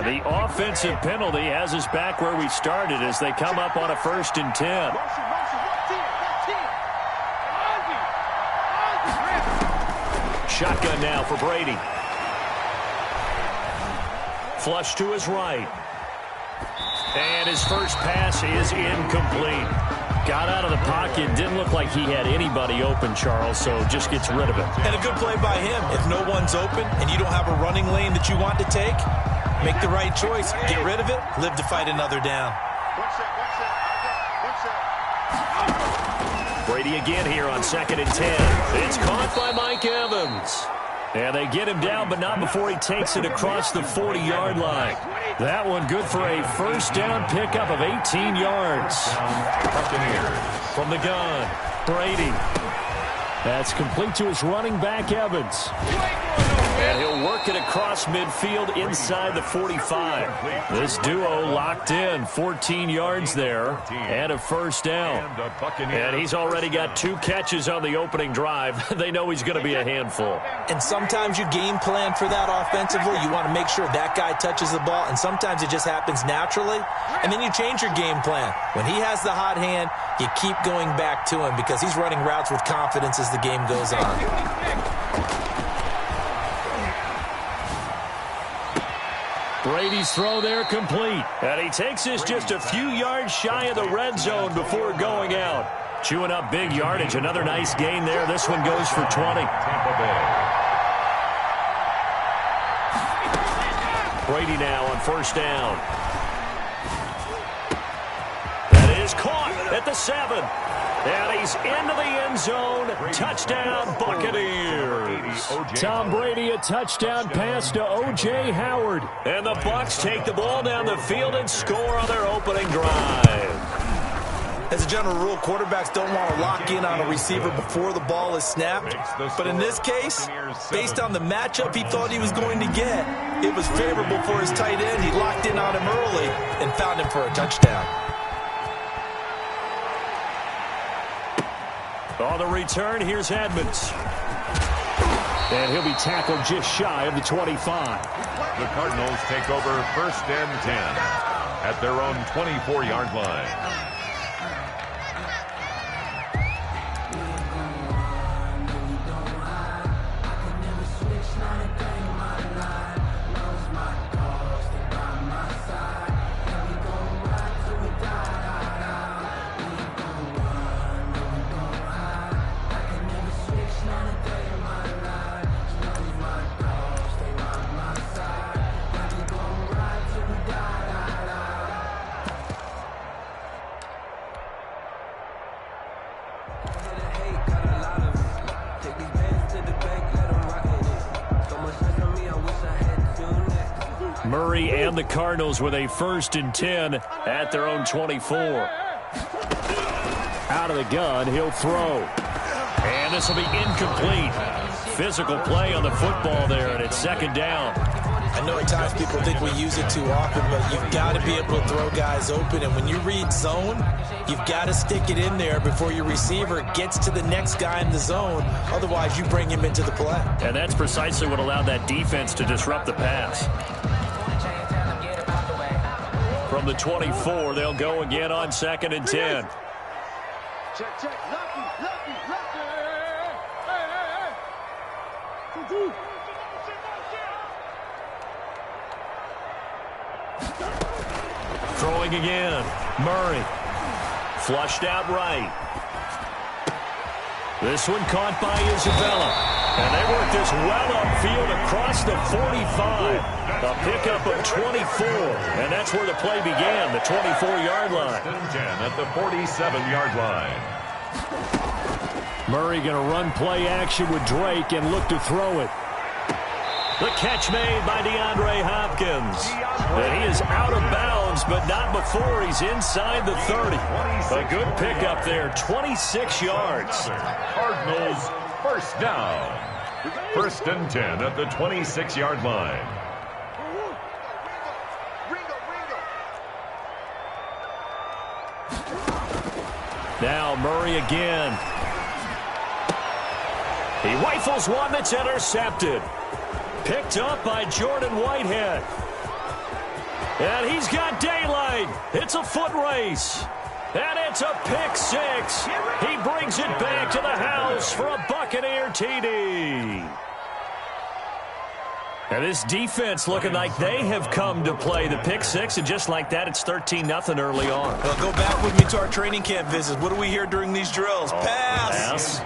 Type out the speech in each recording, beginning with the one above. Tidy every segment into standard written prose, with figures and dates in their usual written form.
The offensive penalty has us back where we started as they come up on a 1st and 10. Shotgun now for Brady. Flush to his right. And his first pass is incomplete. Got out of the pocket. Didn't look like he had anybody open, Charles, so just gets rid of it. And a good play by him. If no one's open and you don't have a running lane that you want to take, make the right choice. Get rid of it. Live to fight another down. Brady again here on 2nd and 10. It's caught by Mike Evans. And they get him down, but not before he takes it across the 40-yard line. That one good for a first down pickup of 18 yards. From the gun, Brady. That's complete to his running back, Evans. And he'll work it across midfield inside the 45. This duo locked in, 14 yards there, and a first down. And he's already got 2 catches on the opening drive. They know he's going to be a handful. And sometimes you game plan for that offensively. You want to make sure that guy touches the ball, and sometimes it just happens naturally. And then you change your game plan. When he has the hot hand, you keep going back to him because he's running routes with confidence as the game goes on. Brady's throw there complete. And he takes this just a few yards shy of the red zone before going out. Chewing up big yardage. Another nice gain there. This one goes for 20. Brady now on 1st down. That is caught at the 7. And he's into the end zone. Touchdown, Buccaneers. Tom Brady, a touchdown pass to O.J. Howard. And the Bucs take the ball down the field and score on their opening drive. As a general rule, quarterbacks don't want to lock in on a receiver before the ball is snapped. But in this case, based on the matchup he thought he was going to get, it was favorable for his tight end. He locked in on him early and found him for a touchdown. On the return, here's Edmonds. And he'll be tackled just shy of the 25. The Cardinals take over 1st and 10 at their own 24-yard line. Murray and the Cardinals with a 1st and 10 at their own 24. Out of the gun, he'll throw. And this will be incomplete. Physical play on the football there, and it's 2nd down. I know at times people think we use it too often, but you've got to be able to throw guys open. And when you read zone, you've got to stick it in there before your receiver gets to the next guy in the zone. Otherwise, you bring him into the play. And that's precisely what allowed that defense to disrupt the pass. From the 24, they'll go again on 2nd and 10. Check, check. Lucky. Throwing again. Murray. Flushed out right. This one caught by Isabella. And they work this well upfield across the 45. A pickup of 24. And that's where the play began, the 24-yard line. 10 at the 47-yard line. Murray going to run play action with Drake and look to throw it. The catch made by DeAndre Hopkins. And he is out of bounds, but not before he's inside the 30. A good pickup there, 26 yards. Cardinals first down. 1st and 10 at the 26-yard line. Now Murray again. He rifles one that's intercepted. Picked up by Jordan Whitehead. And he's got daylight. It's a foot race. And it's a pick six. He brings it back to the house for a Buccaneer TD. And this defense looking like they have come to play the pick six, and just like that, it's 13-0 early on. Well, go back with me to our training camp visits. What do we hear during these drills? Pass.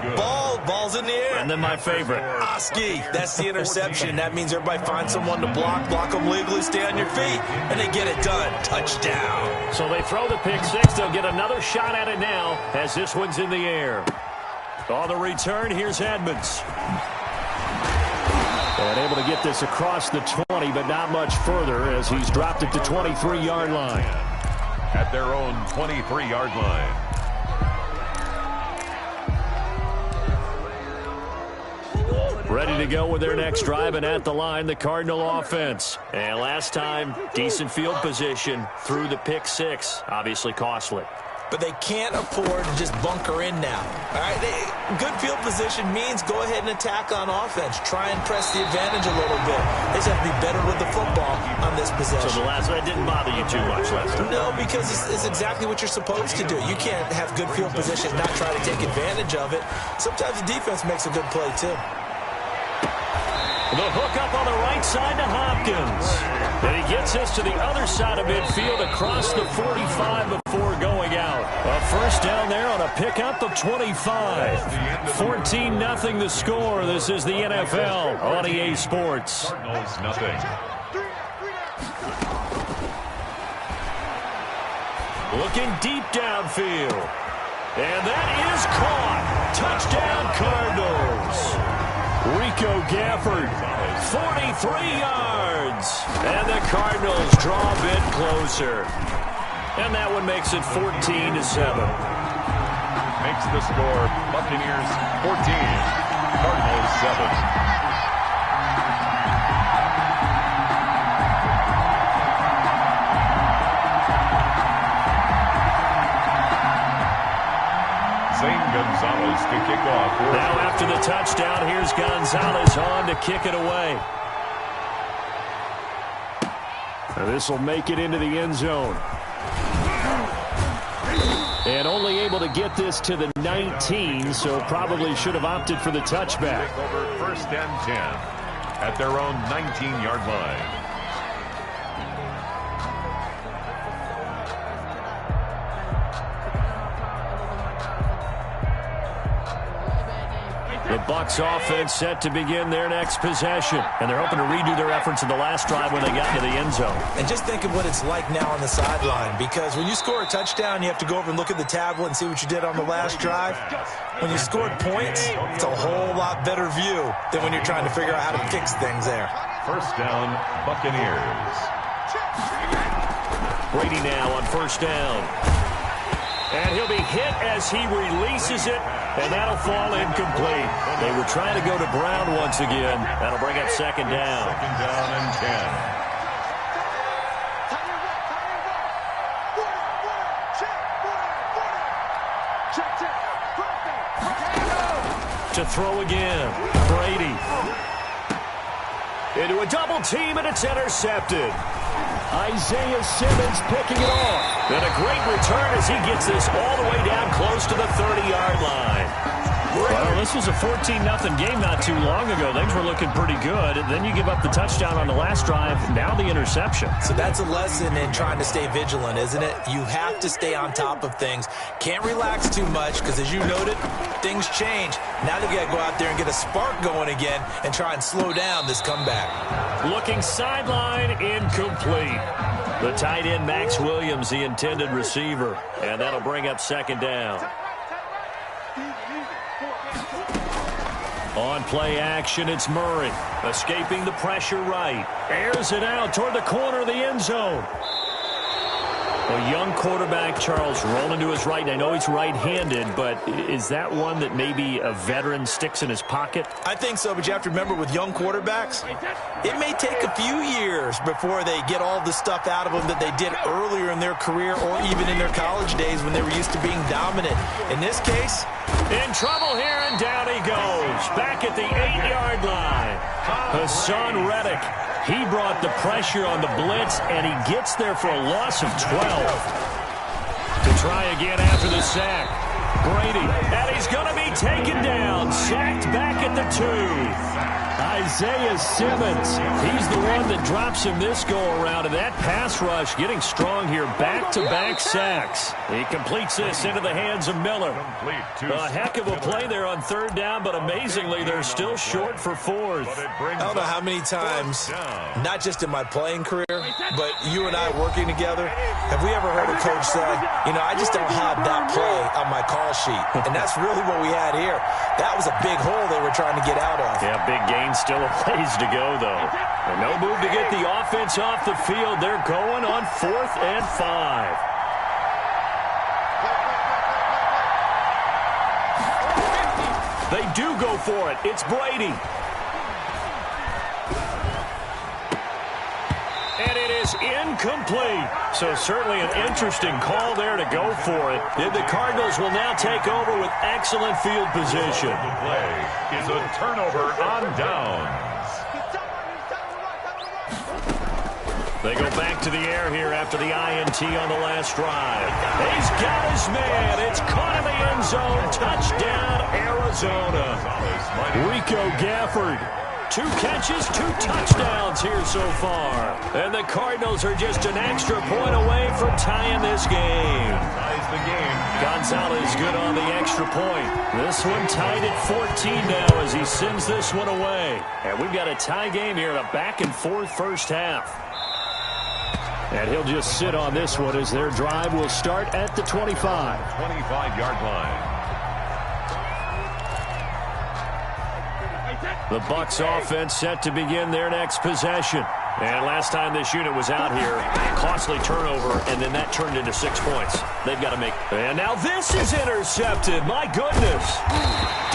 Ball's in the air. And then my favorite. Oski. That's the interception. That means everybody finds someone to block them legally, stay on your feet, and they get it done. Touchdown. So they throw the pick six. They'll get another shot at it now as this one's in the air. On the return, here's Edmonds. And able to get this across the 20, but not much further as he's dropped it to 23-yard line. At their own 23-yard line. Ready to go with their next drive, and at the line, the Cardinal offense. And last time, decent field position through the pick six. Obviously costly. But they can't afford to just bunker in now. All right, good field position means go ahead and attack on offense. Try and press the advantage a little bit. They just have to be better with the football on this possession. So the last one didn't bother you too much last time? No, because it's exactly what you're supposed to do. You can't have good field position and not try to take advantage of it. Sometimes the defense makes a good play, too. The hook up on the right side to Hopkins. And he gets us to the other side of midfield across the 45 before going out. A first down there on a pickup of 25. 14-0 the score. This is the NFL on EA Sports. Cardinals nothing. Looking deep downfield. And that is caught. Touchdown Cardinals. Rico Gafford, 43 yards. And the Cardinals draw a bit closer. And that one makes it 14-7. Makes the score Buccaneers 14, Cardinals 7. Gonzalez to kick off. Now after the touchdown, here's Gonzalez on to kick it away. This will make it into the end zone. And only able to get this to the 19, so probably should have opted for the touchback. Take over first and 10 at their own 19-yard line. The Bucs offense set to begin their next possession. And they're hoping to redo their efforts in the last drive when they got into the end zone. And just think of what it's like now on the sideline. Because when you score a touchdown, you have to go over and look at the tablet and see what you did on the last drive. When you scored points, it's a whole lot better view than when you're trying to figure out how to fix things there. First down, Buccaneers. Brady now on first down. And he'll be hit as he releases it, and that'll fall incomplete. They were trying to go to Brown once again. That'll bring up second down. Second down and 10. To throw again, Brady. Into a double team, and it's intercepted. Isaiah Simmons picking it off. And a great return as he gets this all the way down close to the 30-yard line. Well, this was a 14-0 game not too long ago. Things were looking pretty good. And then you give up the touchdown on the last drive. Now the interception. So that's a lesson in trying to stay vigilant, isn't it? You have to stay on top of things. Can't relax too much because, as you noted, things change. Now they've got to go out there and get a spark going again and try and slow down this comeback. Looking sideline, incomplete. The tight end, Max Williams, the intended receiver. And that'll bring up second down. On play action, it's Murray. Escaping the pressure right. Airs it out toward the corner of the end zone. A young quarterback, Charles, rolling to his right. I know he's right-handed, but is that one that maybe a veteran sticks in his pocket? I think so, but you have to remember with young quarterbacks, it may take a few years before they get all the stuff out of them that they did earlier in their career or even in their college days when they were used to being dominant. In this case, in trouble here, and down he goes. Back at the 8-yard line. Hassan Reddick. He brought the pressure on the blitz, and he gets there for a loss of 12. To try again after the sack. Brady, and he's going to be taken down. Sacked back at the 2. Isaiah Simmons, he's the one that drops him this go-around, and that pass rush getting strong here. Back-to-back sacks. He completes this into the hands of Miller. A heck of a play there on 3rd down, but amazingly, they're still short for 4th. I don't know how many times, not just in my playing career, but you and I working together, have we ever heard a coach say, you know, I just don't have that play on my call sheet. And that's really what we had here. That was a big hole they were trying to get out of. Yeah, big gain. Still a ways to go, though. And no move to get the offense off the field. They're going on 4th and 5. They do go for it. It's Brady. And it is incomplete. So certainly an interesting call there to go for it. And the Cardinals will now take over with excellent field position. The play is a turnover on downs. They go back to the air here after the INT on the last drive. He's got his man. It's caught in the end zone. Touchdown, Arizona. Rico Gafford. 2 catches, 2 touchdowns here so far. And the Cardinals are just an extra point away from tying this game. Ties the game. Gonzalez good on the extra point. This one tied at 14 now as he sends this one away. And we've got a tie game here in a back-and-forth first half. And he'll just sit on this one as their drive will start at the 25. 25-yard line. The Bucs offense set to begin their next possession. And last time this unit was out here, costly turnover, and then that turned into 6 points. They've got to make... And now this is intercepted. My goodness.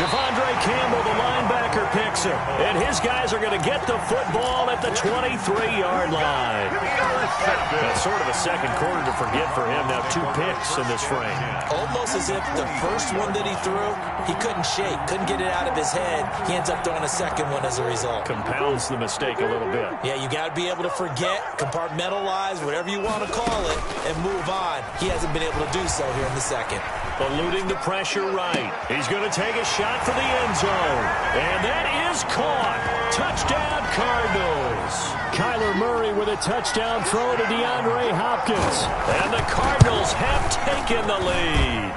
Devondre Campbell, the linebacker, picks him. And his guys are going to get the football at the 23-yard line. That's sort of a second quarter to forget for him. Now 2 picks in this frame. Almost as if the first one that he threw, he couldn't shake, couldn't get it out of his head. He ends up throwing a second one as a result. Compounds the mistake a little bit. Yeah, you got to be able to forget, compartmentalize, whatever you want to call it, and move on. He hasn't been able to do so here in the second. Eluding the pressure right. He's going to take a shot for the end zone. And that is caught. Touchdown, Cardinals. Kyler Murray with a touchdown throw to DeAndre Hopkins. And the Cardinals have taken the lead.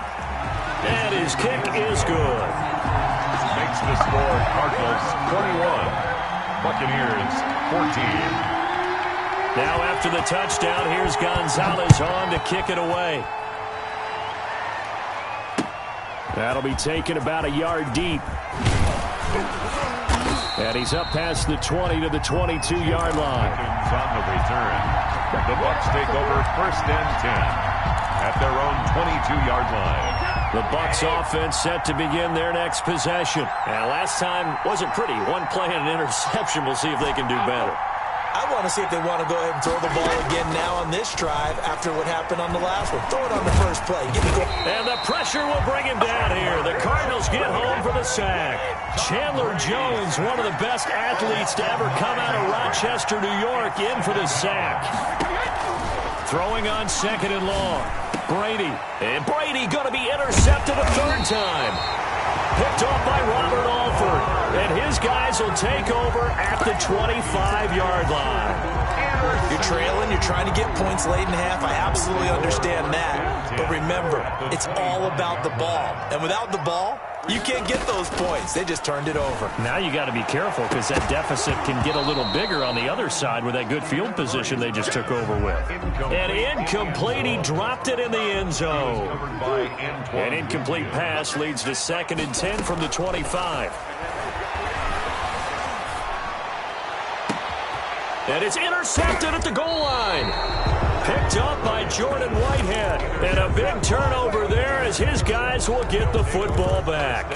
And his kick is good. Makes the score Cardinals 21. Buccaneers 14. Now after the touchdown, here's Gonzalez on to kick it away. That'll be taken about a yard deep. And he's up past the 20 to the 22-yard line. On the return. The Bucs take over 1st and 10 at their own 22-yard line. The Bucs offense set to begin their next possession. And last time wasn't pretty. 1 play and an interception. We'll see if they can do better. I want to see if they want to go ahead and throw the ball again now on this drive after what happened on the last one. Throw it on the first play. Get me going. And the pressure will bring him down here. The Cardinals get home for the sack. Chandler Jones, one of the best athletes to ever come out of Rochester, New York, in for the sack. Throwing on 2nd and long. Brady. And Brady going to be intercepted a 3rd time. Picked off by Robert Alford. And his guys will take over at the 25-yard line. You're trailing. You're trying to get points late in half. I absolutely understand that. But remember, it's all about the ball. And without the ball, you can't get those points. They just turned it over. Now you got to be careful because that deficit can get a little bigger on the other side with that good field position they just took over with. And incomplete. He dropped it in the end zone. An incomplete pass leads to 2nd and 10 from the 25. And it's intercepted at the goal line. Picked up by Jordan Whitehead. And a big turnover there as his guys will get the football back.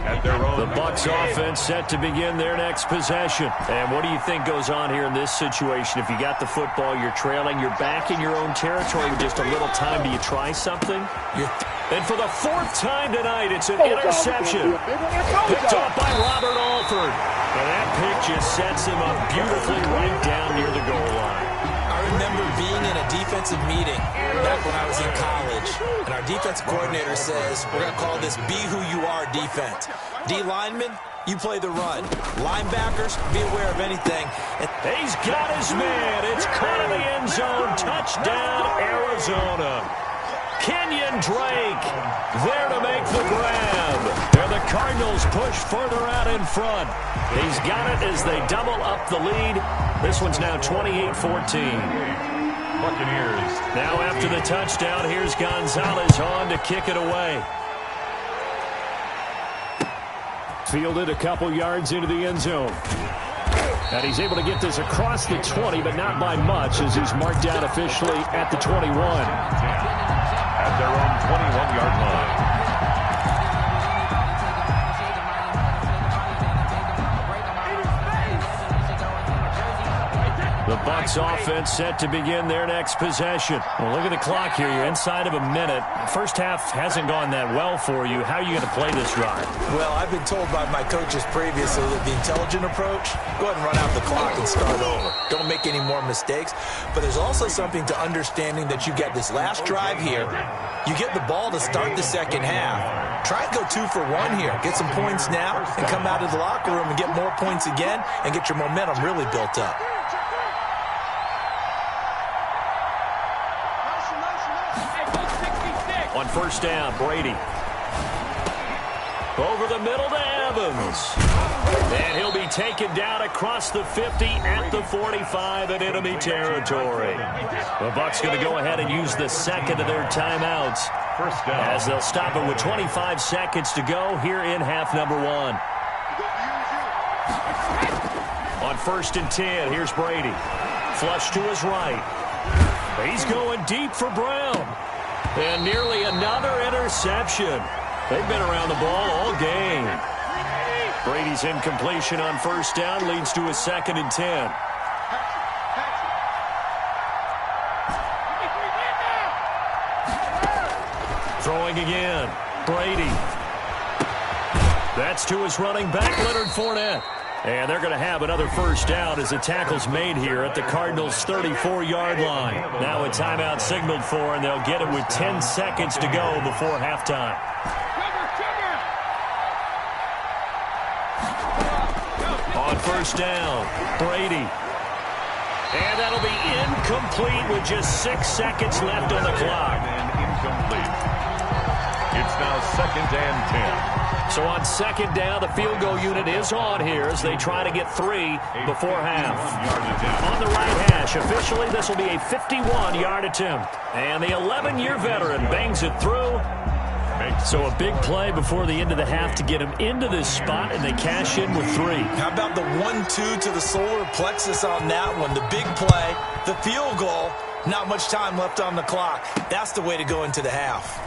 At their own The Bucs offense set to begin their next possession. And what do you think goes on here in this situation? If you got the football, you're trailing, you're back in your own territory with just a little time. Do you try something? And for the fourth time tonight, it's an interception. Picked off by Robert Alford. And that pick just sets him up beautifully right down near the goal line. I remember being in a defensive meeting back when I was in college, and our defensive coordinator says, we're going to call this Be Who You Are defense. D linemen, you play the run. Linebackers, be aware of anything. He's got his man. It's caught in the end zone. Touchdown, Arizona. Kenyon Drake there to make the grab. And the Cardinals push further out in front. He's got it as they double up the lead. This one's now 28-14. Buccaneers. Now after the touchdown, here's Gonzalez on to kick it away. Fielded a couple yards into the end zone. And he's able to get this across the 20, but not by much, as he's marked out officially at the 21. At their own 21-yard line. The Bucs offense set to begin their next possession. Well, look at the clock here. You're inside of a minute. First half hasn't gone that well for you. How are you going to play this drive? Well, I've been told by my coaches previously that the intelligent approach, go ahead and run out the clock and start over. Don't make any more mistakes. But there's also something to understanding that you get this last drive here. You get the ball to start the second half. Try and go 2 for 1 here. Get some points now and come out of the locker room and get more points again and get your momentum really built up. On first down, Brady. Over the middle to Evans. And he'll be taken down across the 50 at the 45 in enemy territory. The Bucs going to go ahead and use the second of their timeouts. First down. As they'll stop it with 25 seconds to go here in half number 1. On first and 10, here's Brady. Flush to his right. He's going deep for Brown. And nearly another interception. They've been around the ball all game. Brady's incompletion on first down leads to a 2nd and 10. Throwing again. Brady. That's to his running back, Leonard Fournette. And they're going to have another first down as the tackle's made here at the Cardinals' 34-yard line. Now a timeout signaled for, and they'll get it with 10 seconds to go before halftime. On first down, Brady. And that'll be incomplete with just 6 seconds left on the clock. And incomplete. It's now 2nd and 10. So on second down, the field goal unit is on here as they try to get 3 before half. On the right hash, officially this will be a 51-yard attempt. And the 11-year veteran bangs it through. So a big play before the end of the half to get him into this spot, and they cash in with 3. How about the 1-2 to the solar plexus on that one? The big play, the field goal, not much time left on the clock. That's the way to go into the half.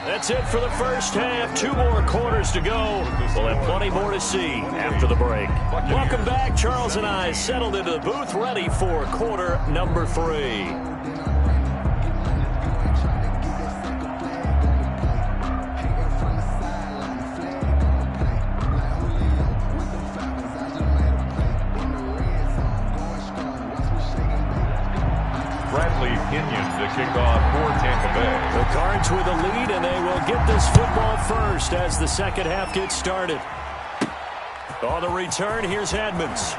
That's it for the first half. 2 more quarters to go. We'll have plenty more to see after the break. Welcome back. Charles and I settled into the booth, ready for quarter number 3. To kick off for Tampa Bay. The Cards with a lead, and they will get this football first as the second half gets started. On the return, here's Edmonds.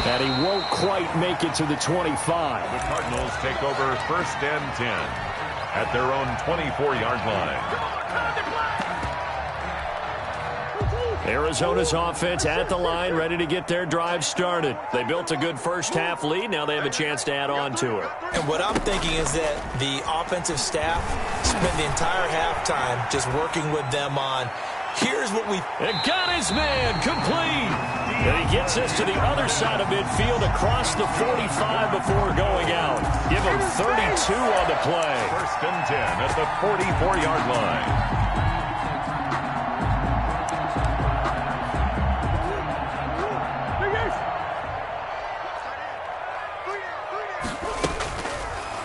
And he won't quite make it to the 25. The Cardinals take over 1st and 10 at their own 24-yard line. Arizona's offense at the line, ready to get their drive started. They built a good first half lead. Now they have a chance to add on to it. And what I'm thinking is that the offensive staff spent the entire halftime just working with them on, here's what we... And got his man complete. And he gets us to the other side of midfield across the 45 before going out. Give him 32 on the play. 1st and 10 at the 44-yard line.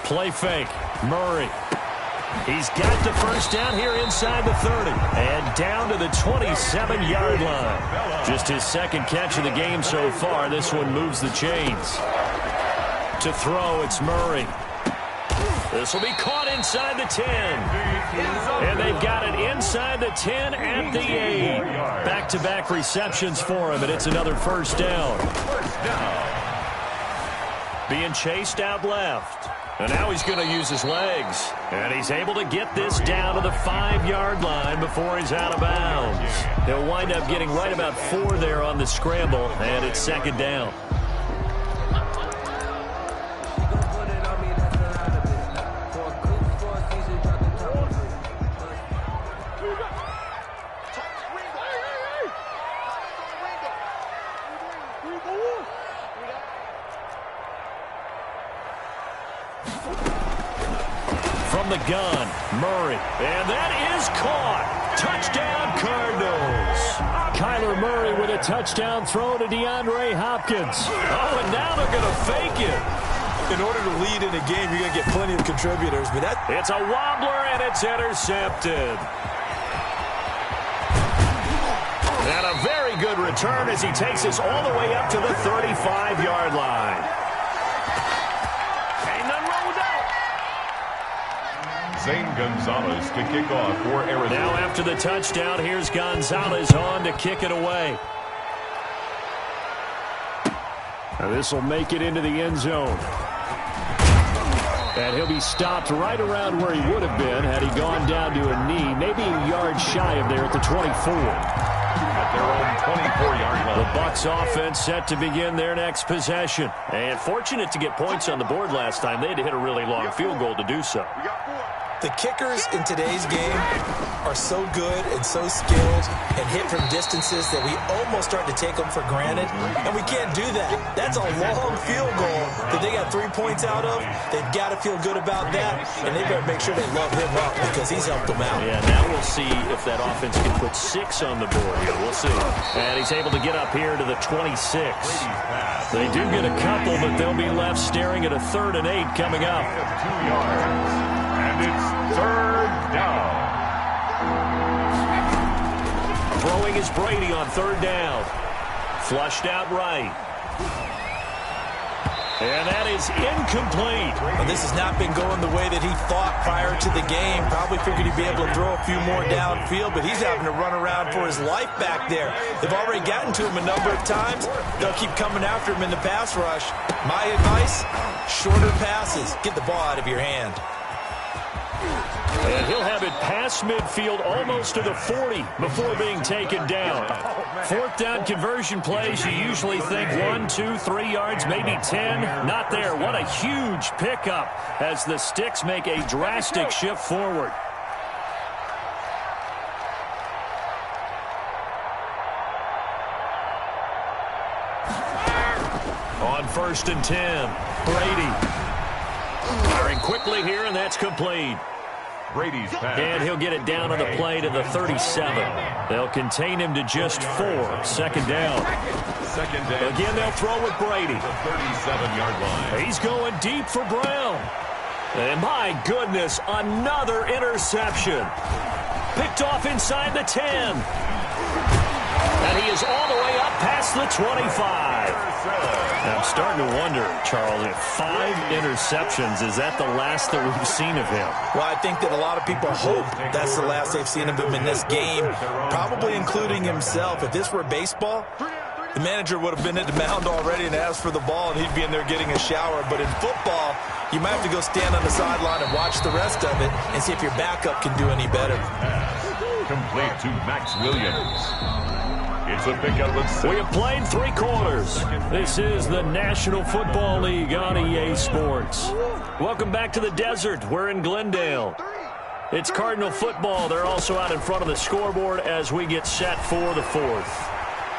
Play fake. Murray. He's got the first down here inside the 30. And down to the 27-yard line. Just his second catch of the game so far. This one moves the chains. To throw, it's Murray. This will be caught inside the 10. And they've got it inside the 10 at the 8. Back-to-back receptions for him, and it's another first down. Being chased out left. And now he's going to use his legs. And he's able to get this down to the 5-yard line before he's out of bounds. He'll wind up getting right about 4 there on the scramble, and it's second down. From the gun, Murray. And that is caught. Touchdown, Cardinals. Kyler Murray with a touchdown throw to DeAndre Hopkins. Oh, and now they're going to fake it. In order to lead in a game, you're going to get plenty of contributors. But it's a wobbler, and it's intercepted. And a very good return as he takes us all the way up to the 35-yard line. Zane Gonzalez to kick off for Arizona. Now after the touchdown, here's Gonzalez on to kick it away. Now this will make it into the end zone. And he'll be stopped right around where he would have been had he gone down to a knee, maybe a yard shy of there at the 24. At their own 24-yard line. The Bucs offense set to begin their next possession. And fortunate to get points on the board last time. They had to hit a really long field goal to do so. The kickers in today's game are so good and so skilled and hit from distances that we almost start to take them for granted, and we can't do that. That's a long field goal that they got 3 points out of. They've got to feel good about that, and they better make sure they love him up because he's helped them out. Yeah, now we'll see if that offense can put 6 on the board here. We'll see. And he's able to get up here to the 26. They do get a couple, but they'll be left staring at a 3rd and 8 coming up. 2 yards. And it's 3rd down. Throwing is Brady on 3rd down. Flushed out right. And that is incomplete. Well, this has not been going the way that he thought prior to the game. Probably figured he'd be able to throw a few more downfield, but he's having to run around for his life back there. They've already gotten to him a number of times. They'll keep coming after him in the pass rush. My advice, shorter passes. Get the ball out of your hand. And he'll have it past midfield almost to the 40 before being taken down. 4th down conversion plays, you usually think 1, 2, 3 yards, maybe 10. Not there. What a huge pickup as the Sticks make a drastic shift forward. On 1st and 10, Brady. Firing quickly here, and that's complete. Brady's pass. And he'll get it down on the play to the 37. They'll contain him to just 4. 2nd down. 2nd down. Again, they'll throw with Brady. The 37-yard line. He's going deep for Brown. And my goodness, another interception. Picked off inside the 10. And he is all the way up past the 25. I'm starting to wonder, Charles, if 5 interceptions, is that the last that we've seen of him? Well, I think that a lot of people hope that's the last they've seen of him in this game, probably including himself. If this were baseball, the manager would have been at the mound already and asked for the ball, and he'd be in there getting a shower. But in football, you might have to go stand on the sideline and watch the rest of it and see if your backup can do any better. Complete to Max Williams. It's a pickup of 6. We have played 3 quarters. This is the National Football League on EA Sports. Welcome back to the desert. We're in Glendale. It's Cardinal football. They're also out in front of the scoreboard as we get set for the 4th.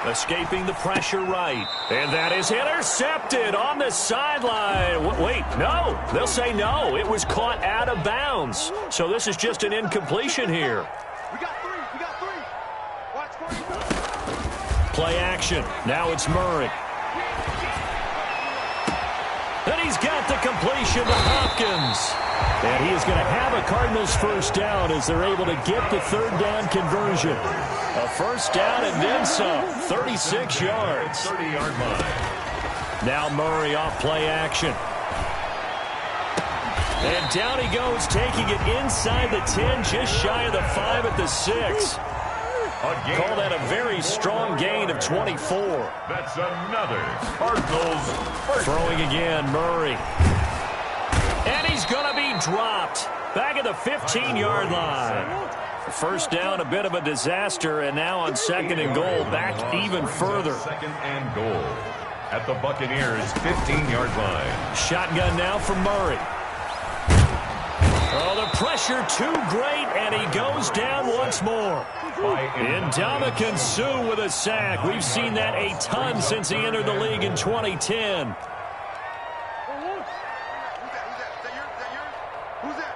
Escaping the pressure right. And that is intercepted on the sideline. Wait, no. They'll say no. It was caught out of bounds. So this is just an incompletion here. We got three. We got three. Watch for you. Play action. Now it's Murray. And he's got the completion to Hopkins. And he is going to have a Cardinals first down as they're able to get the third down conversion. A first down and then some. 36 yards. 30-yard line. Now Murray off play action. And down he goes, taking it inside the 10, just shy of the 5 at the 6. Call that a very strong gain of 24. That's another Cardinals first. Throwing again, Murray. And he's going to be dropped. Back at the 15-yard line. First down, a bit of a disaster, and now on second and goal, back even further. Second and goal at the Buccaneers' 15-yard line. Shotgun now for Murray. Oh, the pressure too great, and he goes down once more. Ndamukong Suh with a sack. We've seen that a ton since he entered the league in 2010. Who's that?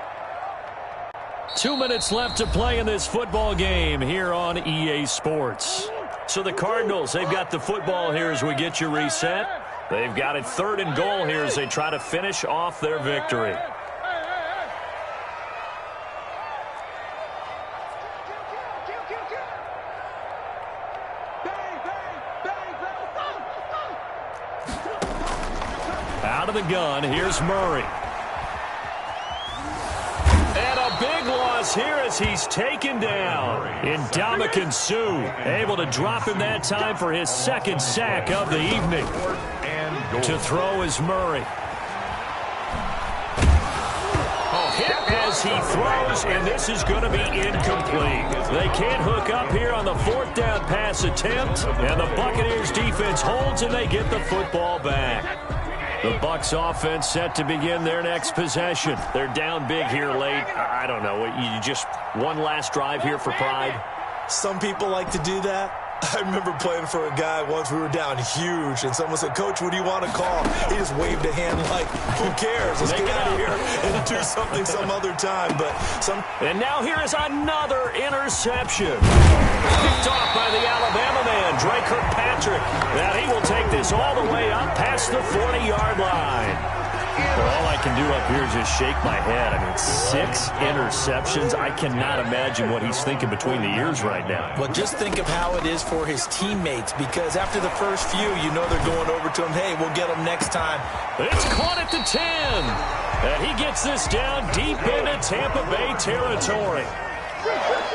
2 minutes left to play in this football game here on EA Sports. So the Cardinals, they've got the football here as we get you reset. They've got it third and goal here as they try to finish off their victory. Out of the gun, here's Murray. And a big loss here as he's taken down. Ndamukong Suh able to drop him that time for his second sack of the evening. To throw is Murray. Hit as he throws, and this is going to be incomplete. They can't hook up here on the fourth down pass attempt, and the Buccaneers defense holds, and they get the football back. The Bucs offense set to begin their next possession. They're down big here late. I don't know. You just one last drive here for pride? Some people like to do that. I remember playing for a guy once. We were down huge, and someone said, "Coach, what do you want to call?" He just waved a hand like, "Who cares? Let's get out of here and do something some other time." And now here is another interception. Picked off by the Alabama man, Drake Kirkpatrick. Now he will take this all the way up past the 40-yard line. Well, all I can do up here is just shake my head. I mean, 6 interceptions. I cannot imagine what he's thinking between the ears right now. Well, just think of how it is for his teammates, because after the first few, you know they're going over to him, "Hey, we'll get him next time." It's caught at the 10. And he gets this down deep into Tampa Bay territory.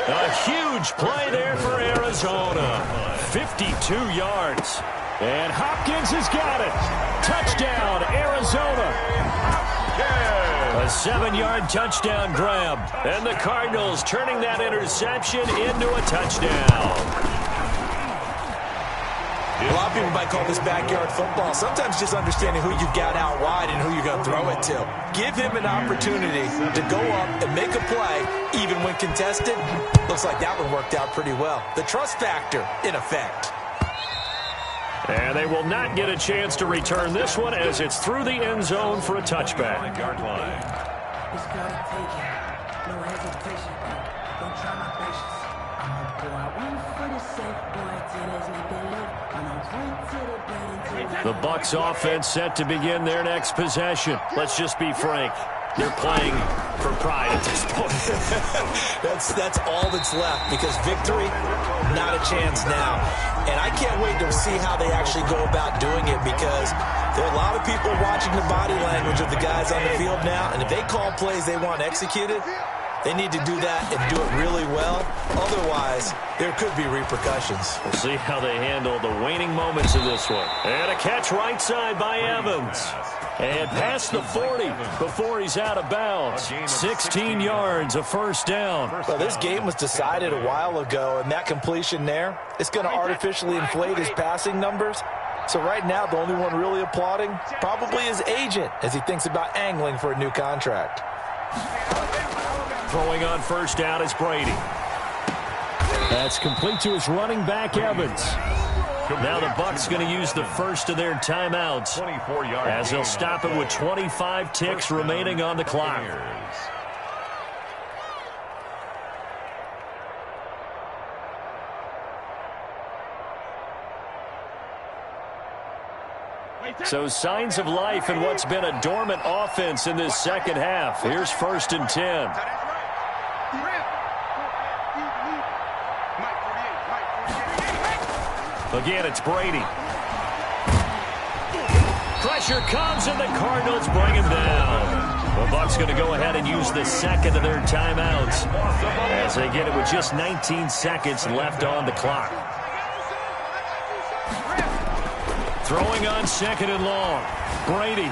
A huge play there for Arizona. 52 yards. And Hopkins has got it. Touchdown, Arizona. A 7-yard touchdown grab. And the Cardinals turning that interception into a touchdown. A lot of people might call this backyard football. Sometimes just understanding who you've got out wide and who you're going to throw it to. Give him an opportunity to go up and make a play, even when contested. Looks like that one worked out pretty well. The trust factor, in effect. And they will not get a chance to return this one as it's through the end zone for a touchback. Yard line. It's gotta take it. No hesitation. Don't try my patience. I'm a boy. One for the safe boy. Till there's nothing left. And I'm point to the bed. The Bucs offense set to begin their next possession. Let's just be frank. They're playing for pride at this point. That's all that's left, because victory, not a chance now. And I can't wait to see how they actually go about doing it, because there are a lot of people watching the body language of the guys on the field now, and if they call plays they want executed, they need to do that and do it really well. Otherwise, there could be repercussions. We'll see how they handle the waning moments of this one. And a catch right side by Evans. And past the 40 before he's out of bounds. 16 yards, a first down. Well, this game was decided a while ago, and that completion there, it's going to artificially inflate his passing numbers. So right now, the only one really applauding probably his agent as he thinks about angling for a new contract. Throwing on first down is Brady. That's complete to his running back, Evans. Now the Bucs going to use the first of their timeouts as they'll stop it with 25 ticks remaining on the clock. So signs of life in what's been a dormant offense in this second half. Here's 1st and 10. Again, it's Brady. Pressure comes, and the Cardinals bring him down. The Bucs going to go ahead and use the second of their timeouts as they get it with just 19 seconds left on the clock. Throwing on 2nd and long. Brady.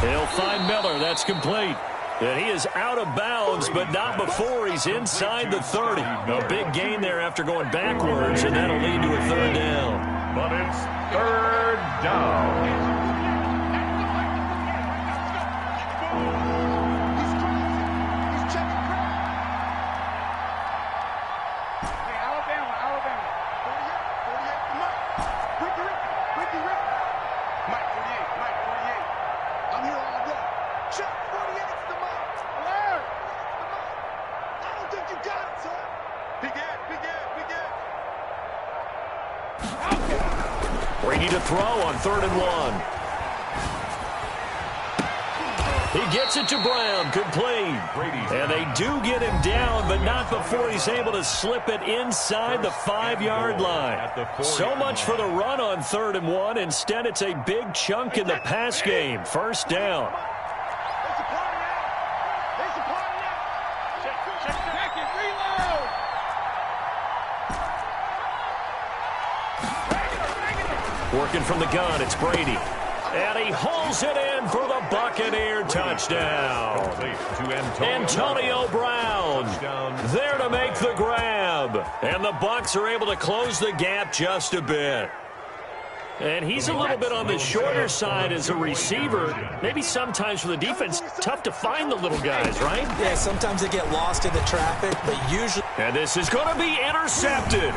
He'll find Miller. That's complete. And he is out of bounds, but not before he's inside the 30. A big gain there after going backwards, and that'll lead to a 3rd down. But it's 3rd down. Brady to throw on 3rd and 1. He gets it to Brown, complete. And they do get him down, but not before he's able to slip it inside the 5-yard line. So much for the run on 3rd and 1. Instead, it's a big chunk in the pass game. 1st down. Working from the gun, it's Brady. And he hauls it in for the Buccaneer touchdown. Antonio Brown there to make the grab. And the Bucs are able to close the gap just a bit. And he's a little bit on the shorter side as a receiver. Maybe sometimes for the defense, tough to find the little guys, right? Yeah, sometimes they get lost in the traffic, but usually... And this is going to be intercepted.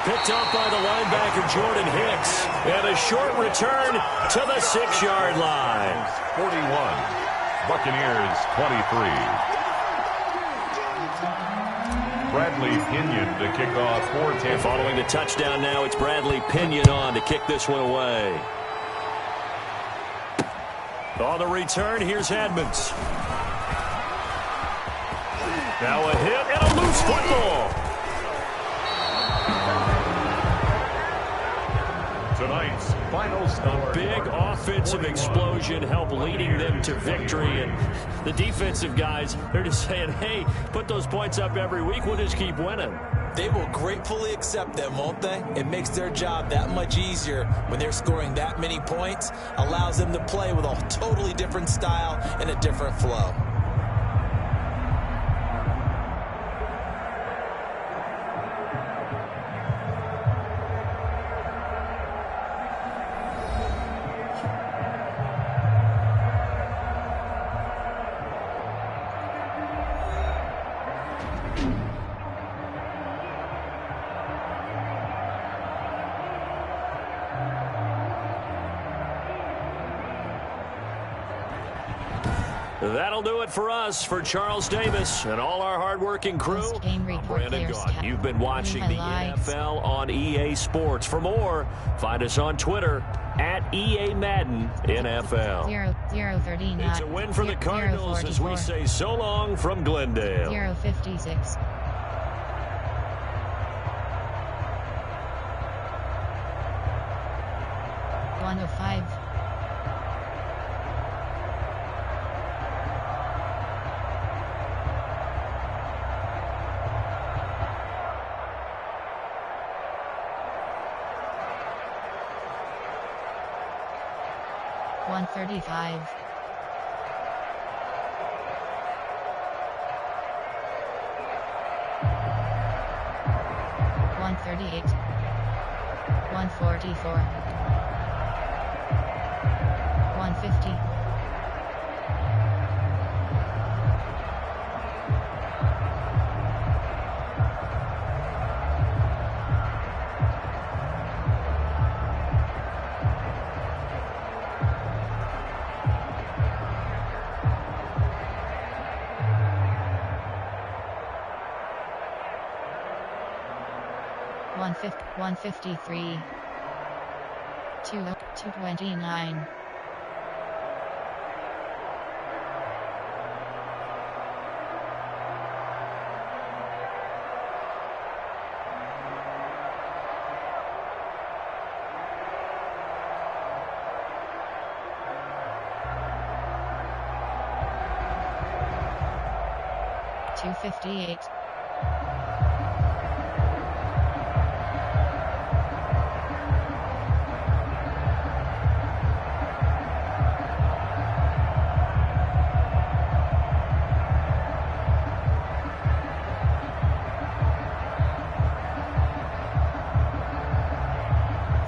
Picked up by the linebacker, Jordan Hicks. And a short return to the 6-yard line. 41. Buccaneers 23. Bradley Pinion to kick off for Tampa. Following the touchdown now, it's Bradley Pinion on to kick this one away. On the return, here's Edmonds. Now a hit and a loose football. Tonight's final score. A big offensive explosion helped leading them to victory. And the defensive guys, they're just saying, hey, put those points up every week. We'll just keep winning. They will gratefully accept them, won't they? It makes their job that much easier when they're scoring that many points. Allows them to play with a totally different style and a different flow. That'll do it for us. For Charles Davis and all our hardworking crew, I'm Brandon Gaudin. You've been watching the NFL on EA Sports. For more, find us on Twitter at EA Madden NFL. 0-0-39. It's a win for the Cardinals as we say so long from Glendale. 0-56. 105. 135. 138. 144. 150. 1 153. 229. $258.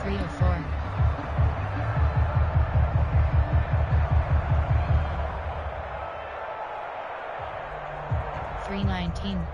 $304. $319.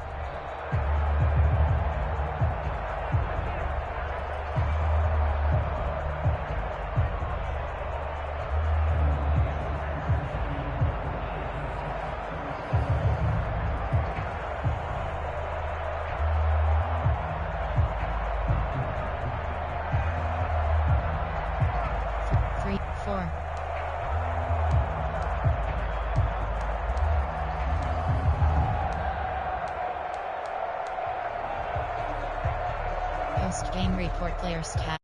$4. Post-game report, player stat.